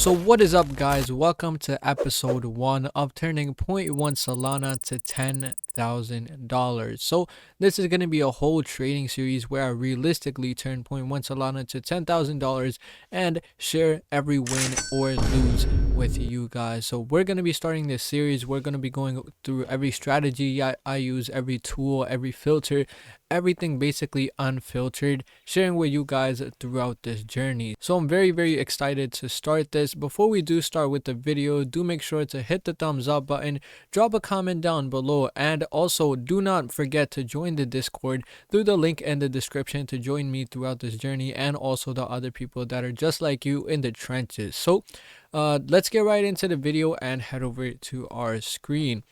So what is up, guys? Welcome to episode 1 of turning zero point 0.1 Solana to $10,000. So this is going to be a whole trading series where I realistically turn zero point 0.1 Solana to $10,000 and share every win or lose with you guys. So we're going to be starting this series. We're going to be going through every strategy I use, every tool, every filter, everything basically unfiltered, sharing with you guys throughout this journey. So I'm very excited to start this. Before we do start with the video, do make sure to hit the thumbs up button, drop a comment down below, and also do not forget to join the Discord through the link in the description to join me throughout this journey, and also the other people that are just like you in the trenches. So let's get right into the video and head over to our screen.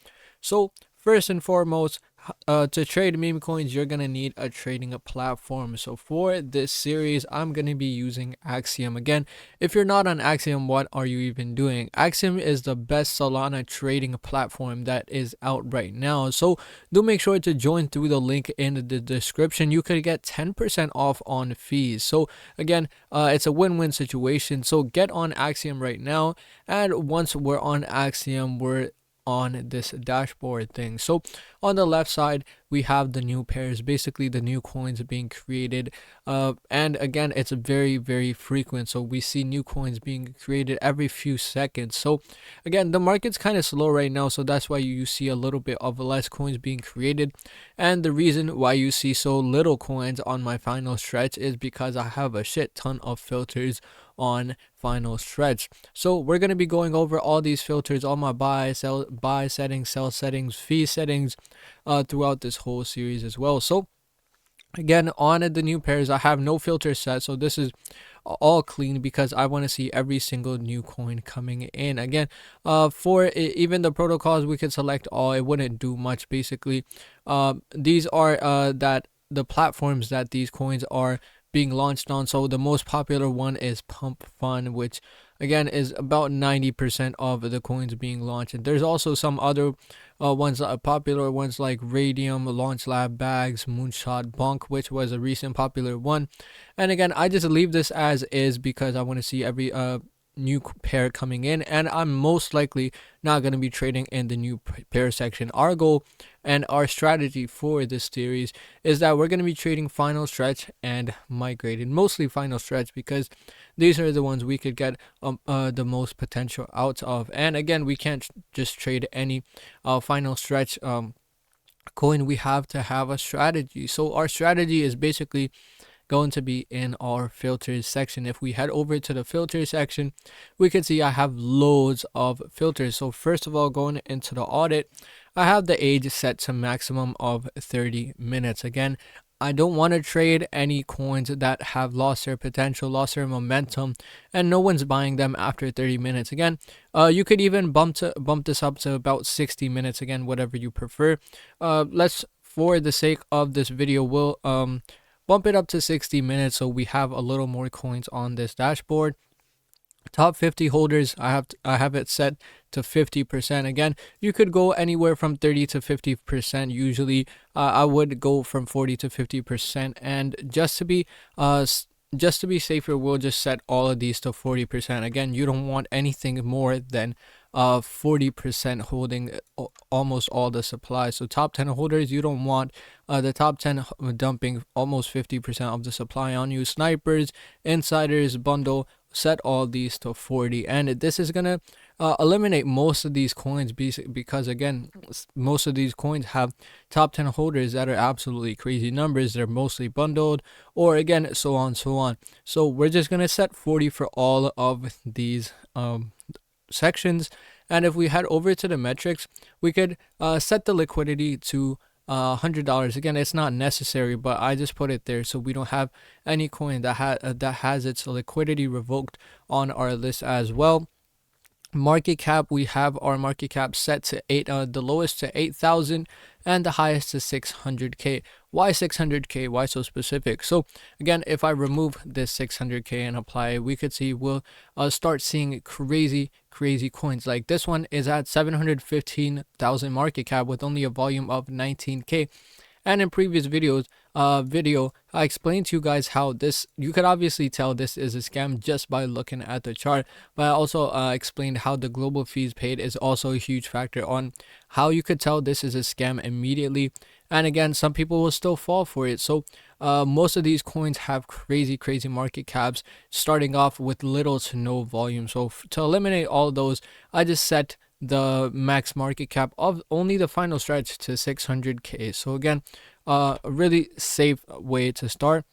So first and foremost, to trade meme coins, you're gonna need a trading platform. So for this series, I'm gonna be using Axiom. Again, if you're not on Axiom, what are you even doing? Axiom is the best Solana trading platform that is out right now. So do make sure to join through the link in the description. You could get 10% off on fees. So again, it's a win-win situation. So get on Axiom right now, and once we're on Axiom, we're on this dashboard thing. So on the left side, we have the new pairs, basically the new coins being created, and again, it's very frequent. So we see new coins being created every few seconds. So again, the market's kind of slow right now, so that's why you see a little bit of less coins being created. And the reason why you see so little coins on my final stretch is because I have a shit ton of filters on final stretch. So we're going to be going over all these filters, all my buy settings, sell settings, fee settings throughout this whole series as well. So again, on the new pairs, I have no filter set, so this is all clean because I want to see every single new coin coming in. Again, for even the protocols, we could select all. It wouldn't do much. Basically, these are the platforms that these coins are being launched on. So the most popular one is Pump Fund, which again is about 90% of the coins being launched. And there's also some other ones, popular ones like Radium, Launch Lab, Bags, Moonshot, Bonk, which was a recent popular one. And again, I just leave this as is because I want to see every new pair coming in, and I'm most likely not going to be trading in the new pair section. Our goal and our strategy for this series is that we're going to be trading final stretch and migrated, mostly final stretch, because these are the ones we could get the most potential out of. And again, we can't just trade any final stretch coin. We have to have a strategy. So our strategy is basically going to be in our filters section. If we head over to the filter section, we can see I have loads of filters. So first of all, going into the audit, I have the age set to maximum of 30 minutes. Again, I don't want to trade any coins that have lost their potential, lost their momentum, and no one's buying them after 30 minutes. Again, you could even bump this up to about 60 minutes. Again, whatever you prefer. Let's, for the sake of this video, we'll bump it up to 60 minutes so we have a little more coins on this dashboard. Top 50 holders, I have it set to 50%. Again, you could go anywhere from 30 to 50%. Usually I would go from 40 to 50%, and just to be safer, we'll just set all of these to 40%. Again, you don't want anything more than 40% holding almost all the supply. So top 10 holders, you don't want the top 10 dumping almost 50% of the supply on you. Snipers, insiders, bundle, set all these to 40, and this is gonna eliminate most of these coins because again, most of these coins have top 10 holders that are absolutely crazy numbers. They're mostly bundled, or again, so on. So we're just gonna set 40 for all of these sections. And if we head over to the metrics, we could set the liquidity to $100. Again, it's not necessary, but I just put it there so we don't have any coin that has its liquidity revoked on our list as well. Market cap, we have our market cap set to the lowest to 8,000 and the highest to 600k. Why 600k? Why so specific? So again, if I remove this 600k and apply it, we could see we'll start seeing crazy coins. Like this one is at 715,000 market cap with only a volume of 19k. And in previous videos, video, I explained to you guys how this, you could obviously tell this is a scam just by looking at the chart, but I also explained how the global fees paid is also a huge factor on how you could tell this is a scam immediately. And again, some people will still fall for it. So most of these coins have crazy market caps, starting off with little to no volume. So to eliminate all of those, I just set the max market cap of only the final stretch to 600k. So again, a really safe way to start.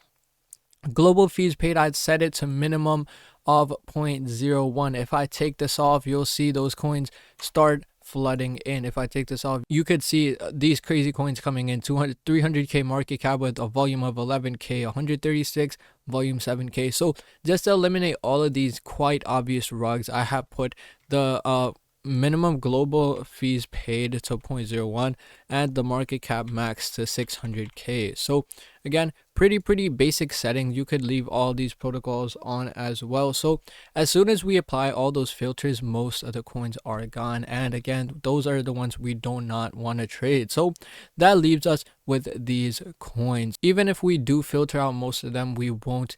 Global fees paid, I'd set it to minimum of 0.01. If I take this off, you'll see those coins start flooding in. If I take this off, you could see these crazy coins coming in. 300k market cap with a volume of 11k, 136 volume 7k. So just to eliminate all of these quite obvious rugs, I have put the minimum global fees paid to 0.01 and the market cap max to 600k. So again, pretty basic setting. You could leave all these protocols on as well. So as soon as we apply all those filters, most of the coins are gone, and again, those are the ones we do not want to trade. So that leaves us with these coins. Even if we do filter out most of them, we won't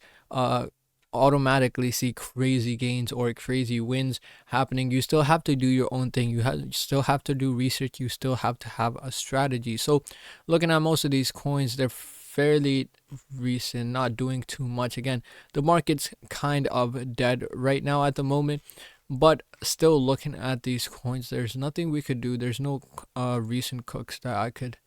automatically see crazy gains or crazy wins happening. You still have to do your own thing. You still have to do research. You still have to have a strategy. So looking at most of these coins, they're fairly recent, not doing too much. Again, the market's kind of dead right now at the moment, but still looking at these coins, there's nothing we could do. There's no recent cooks that I could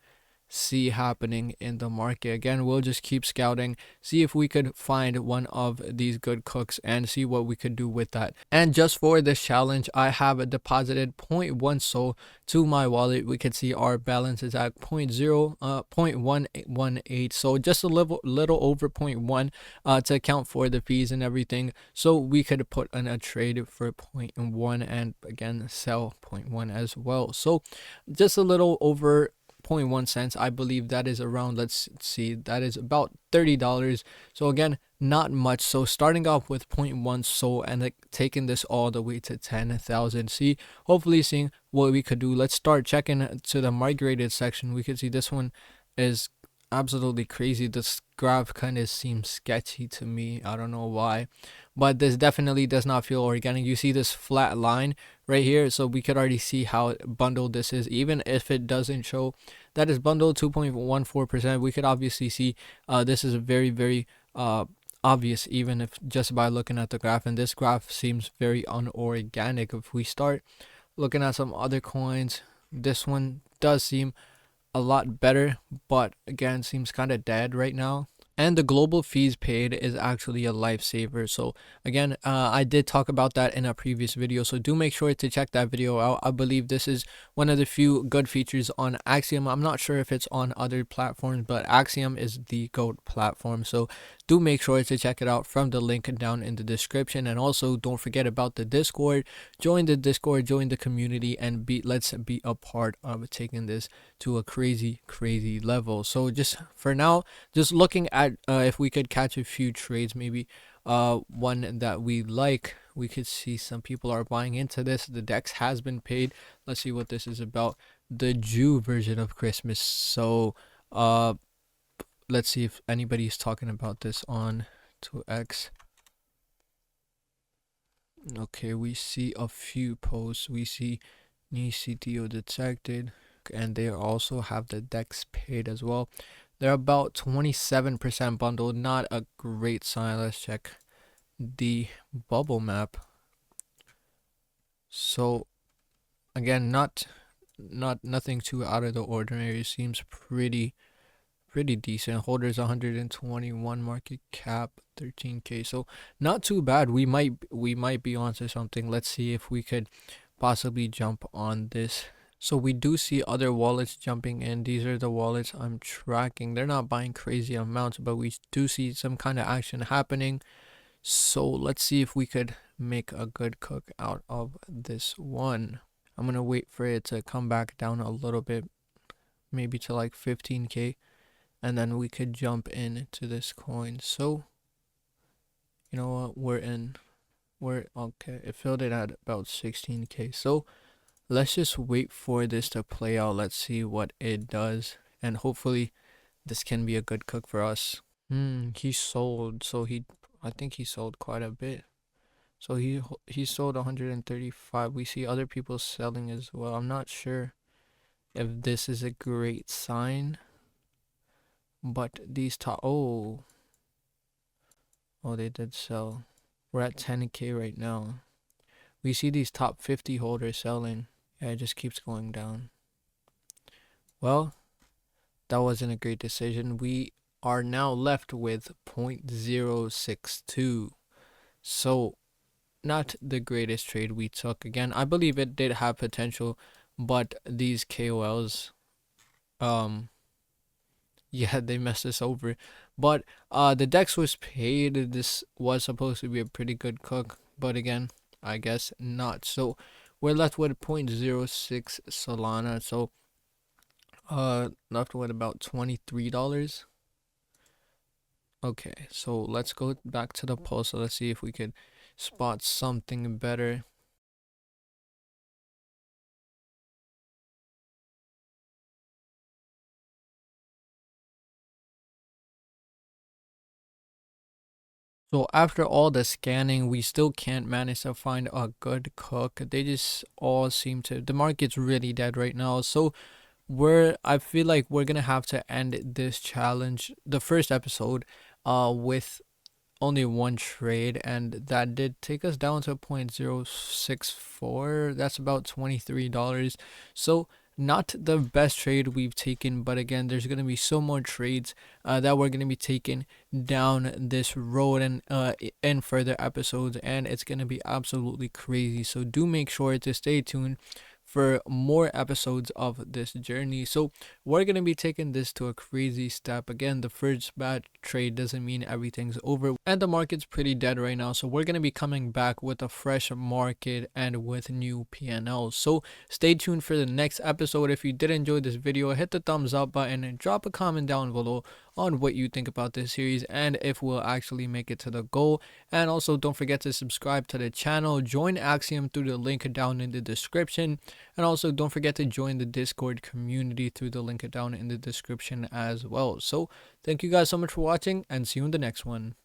see happening in the market. Again, we'll just keep scouting, see if we could find one of these good cooks and see what we could do with that. And just for this challenge, I have deposited 0.1 SOL to my wallet. We can see our balance is at 0.118, so just a little over 0.1 to account for the fees and everything. So we could put in a trade for 0.1 and again sell 0.1 as well. So just a little over 0.1 cents. I believe that is around, let's see, that is about $30. So again, not much. So starting off with 0.1 SOL and like taking this all the way to 10,000. See, hopefully seeing what we could do. Let's start checking to the migrated section. We can see this one is absolutely crazy. This graph kind of seems sketchy to me. I don't know why, but this definitely does not feel organic. You see this flat line right here, so we could already see how bundled this is. Even if it doesn't show that is bundled 2.14%, we could obviously see this is very obvious, even if just by looking at the graph. And this graph seems very unorganic. If we start looking at some other coins, this one does seem a lot better, but again seems kind of dead right now. And the global fees paid is actually a lifesaver. So again, I did talk about that in a previous video, so do make sure to check that video out. I believe this is one of the few good features on Axiom. I'm not sure if it's on other platforms, but Axiom is the GOAT platform, so do make sure to check it out from the link down in the description. And also don't forget about the Discord. Join the Discord, join the community, and let's be a part of taking this to a crazy level. So just for now, just looking at if we could catch a few trades, maybe one that we like. We could see some people are buying into this. The DEX has been paid. Let's see what this is about. The Jew version of Christmas. So let's see if anybody's talking about this on 2x. Okay, we see a few posts. We see new CTO detected, and they also have the DEX paid as well. They're about 27% bundled. Not a great sign. Let's check the bubble map. So again, nothing too out of the ordinary. Seems pretty decent. Holders 121, market cap 13k. So not too bad. We might be onto something. Let's see if we could possibly jump on this. So we do see other wallets jumping in. These are the wallets I'm tracking. They're not buying crazy amounts, but we do see some kind of action happening. So let's see if we could make a good cook out of this one. I'm gonna wait for it to come back down a little bit, maybe to like 15k, and then we could jump into this coin. So you know what, we're okay. It filled it at about 16k. So let's just wait for this to play out. Let's see what it does, and hopefully This can be a good cook for us. He sold, so I think he sold quite a bit. So he sold 135. We see other people selling as well. I'm not sure if this is a great sign, but these top, oh, they did sell. We're at 10K right now. We see these top 50 holders selling. Yeah, it just keeps going down. Well, that wasn't a great decision. We are now left with 0.062. So, not the greatest trade we took. Again, I believe it did have potential, but these KOLs, um, yeah, they messed us over. But the Dex was paid. This was supposed to be a pretty good cook, but again, I guess not. So we're left with 0.06 Solana. So left with about $23. Okay, so let's go back to the poll. So let's see if we could spot something better. So after all the scanning, we still can't manage to find a good cook. They just all seem to, the market's really dead right now. So I feel like we're gonna have to end this challenge, the first episode, with only one trade, and that did take us down to 0.064. That's about $23. So not the best trade we've taken, but again, there's going to be so more trades that we're going to be taking down this road and in further episodes, and it's going to be absolutely crazy. So do make sure to stay tuned for more episodes of this journey. So we're going to be taking this to a crazy step. Again, the first bad trade doesn't mean everything's over, and the market's pretty dead right now. So we're going to be coming back with a fresh market and with new PNLs. So stay tuned for the next episode. If you did enjoy this video, hit the thumbs up button and drop a comment down below on what you think about this series and if we'll actually make it to the goal. And also don't forget to subscribe to the channel, join Axiom through the link down in the description, and also don't forget to join the Discord community through the link down in the description as well. So thank you guys so much for watching, and see you in the next one.